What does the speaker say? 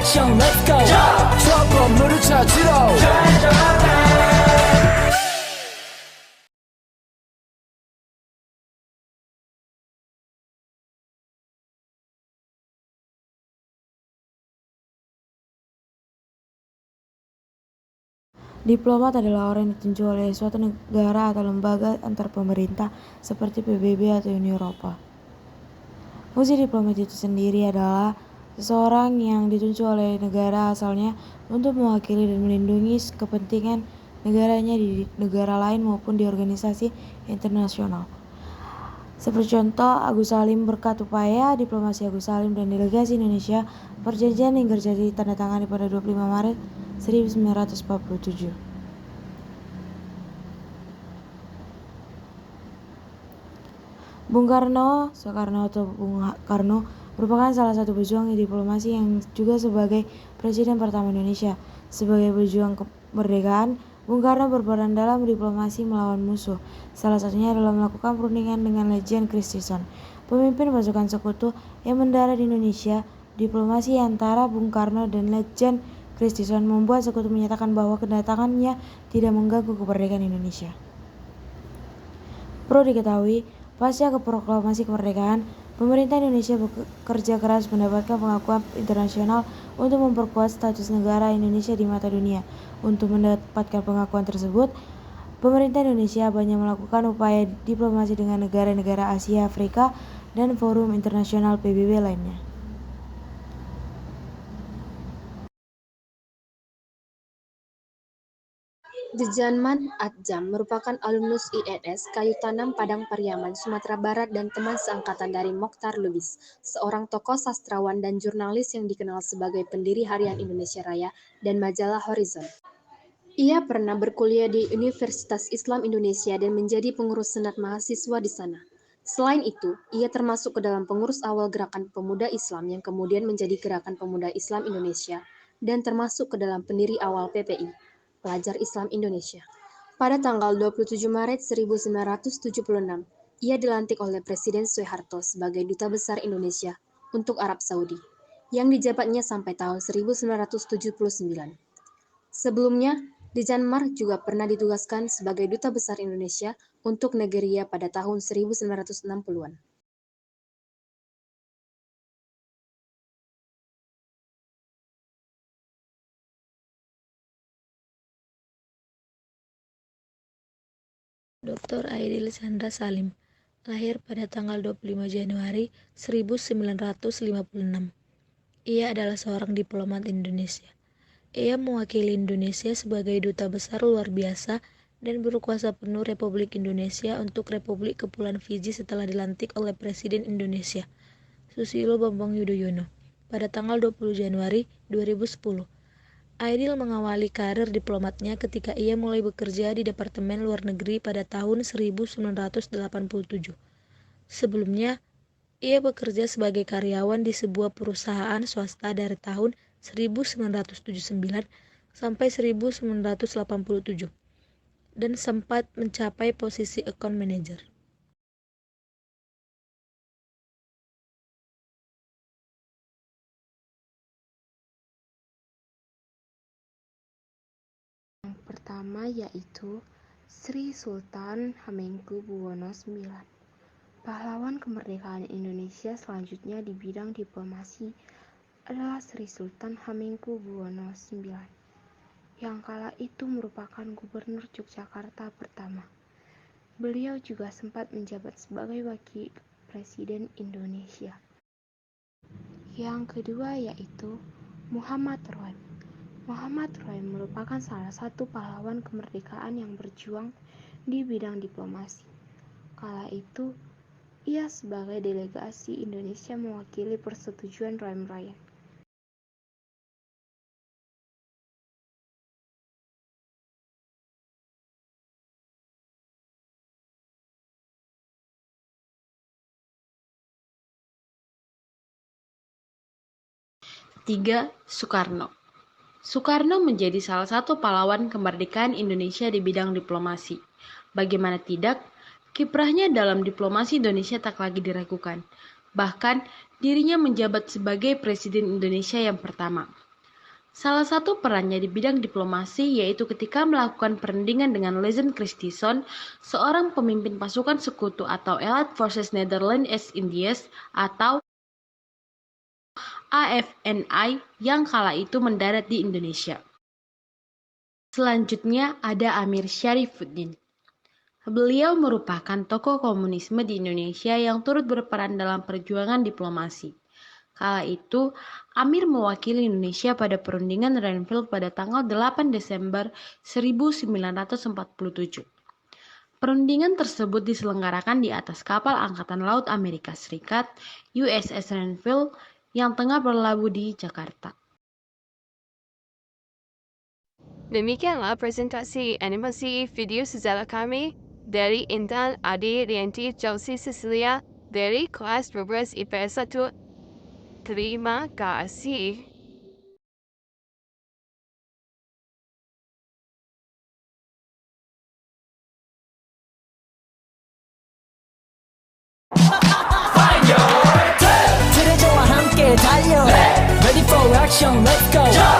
action let's go 저 건물을 찾으러 Diplomat adalah orang yang ditunjuk oleh suatu negara atau lembaga antar pemerintah seperti PBB atau Uni Eropa. Fungsi diplomat itu sendiri adalah seseorang yang ditunjuk oleh negara asalnya untuk mewakili dan melindungi kepentingan negaranya di negara lain maupun di organisasi internasional. Seperti contoh, Agus Salim berkat upaya diplomasi Agus Salim dan delegasi Indonesia, perjanjian yang terjadi ditandatangani pada 25 Maret 1947. Soekarno atau Bung Karno merupakan salah satu pejuang diplomasi yang juga sebagai Presiden pertama Indonesia. Sebagai pejuang kemerdekaan, Bung Karno berperan dalam diplomasi melawan musuh. Salah satunya adalah melakukan perundingan dengan Legion Christison, pemimpin pasukan sekutu yang mendarat di Indonesia. Diplomasi antara Bung Karno dan Legion Christison membuat sekutu menyatakan bahwa kedatangannya tidak mengganggu kemerdekaan Indonesia. Perlu diketahui, pasca proklamasi kemerdekaan, pemerintah Indonesia bekerja keras mendapatkan pengakuan internasional untuk memperkuat status negara Indonesia di mata dunia. Untuk mendapatkan pengakuan tersebut, pemerintah Indonesia banyak melakukan upaya diplomasi dengan negara-negara Asia, Afrika, dan forum internasional PBB lainnya. Djanman Adjam merupakan alumnus INS Kayu Tanam Padang Pariaman, Sumatera Barat dan teman seangkatan dari Mokhtar Lubis, seorang tokoh sastrawan dan jurnalis yang dikenal sebagai pendiri Harian Indonesia Raya dan majalah Horizon. Ia pernah berkuliah di Universitas Islam Indonesia dan menjadi pengurus senat mahasiswa di sana. Selain itu, ia termasuk ke dalam pengurus awal Gerakan Pemuda Islam yang kemudian menjadi Gerakan Pemuda Islam Indonesia dan termasuk ke dalam pendiri awal PPI. Pelajar Islam Indonesia. Pada tanggal 27 Maret 1976, ia dilantik oleh Presiden Soeharto sebagai Duta Besar Indonesia untuk Arab Saudi, yang dijabatnya sampai tahun 1979. Sebelumnya, Djanman juga pernah ditugaskan sebagai Duta Besar Indonesia untuk Nigeria pada tahun 1960-an. Dr. Aidil Chandra Salim, lahir pada tanggal 25 Januari 1956. Ia adalah seorang diplomat Indonesia. Ia mewakili Indonesia sebagai duta besar luar biasa dan berkuasa penuh Republik Indonesia untuk Republik Kepulauan Fiji setelah dilantik oleh Presiden Indonesia, Susilo Bambang Yudhoyono, pada tanggal 20 Januari 2010. Aidil mengawali karir diplomatnya ketika ia mulai bekerja di Departemen Luar Negeri pada tahun 1987. Sebelumnya, ia bekerja sebagai karyawan di sebuah perusahaan swasta dari tahun 1979 sampai 1987 dan sempat mencapai posisi account manager. Yang pertama yaitu Sri Sultan Hamengkubuwono IX. Pahlawan kemerdekaan Indonesia selanjutnya di bidang diplomasi adalah Sri Sultan Hamengkubuwono IX, yang kala itu merupakan Gubernur Yogyakarta pertama. Beliau juga sempat menjabat sebagai Wakil Presiden Indonesia. Yang kedua yaitu Muhammad Roy. Muhammad Roy merupakan salah satu pahlawan kemerdekaan yang berjuang di bidang diplomasi. Kala itu, ia sebagai delegasi Indonesia mewakili persetujuan Ram Ryan. Tiga, Soekarno. Soekarno menjadi salah satu pahlawan kemerdekaan Indonesia di bidang diplomasi. Bagaimana tidak, kiprahnya dalam diplomasi Indonesia tak lagi diragukan. Bahkan, dirinya menjabat sebagai Presiden Indonesia yang pertama. Salah satu perannya di bidang diplomasi yaitu ketika melakukan perundingan dengan Lezen Christison, seorang pemimpin pasukan sekutu atau Allied Forces Netherlands East Indies atau AFNI yang kala itu mendarat di Indonesia. Selanjutnya ada Amir Syarifuddin. Beliau merupakan tokoh komunisme di Indonesia yang turut berperan dalam perjuangan diplomasi. Kala itu, Amir mewakili Indonesia pada perundingan Rhinefeldt pada tanggal 8 Desember 1947. Perundingan tersebut diselenggarakan di atas kapal Angkatan Laut Amerika Serikat USS Rhinefeldt yang tengah berlabuh di Jakarta. Demikianlah presentasi animasi video sejarah kami dari Intan Adi Rianti Chelsea Cecilia dari kelas 12 IPS 1. Terima kasih. 트레저와 함께 달려 Ready for action, let's go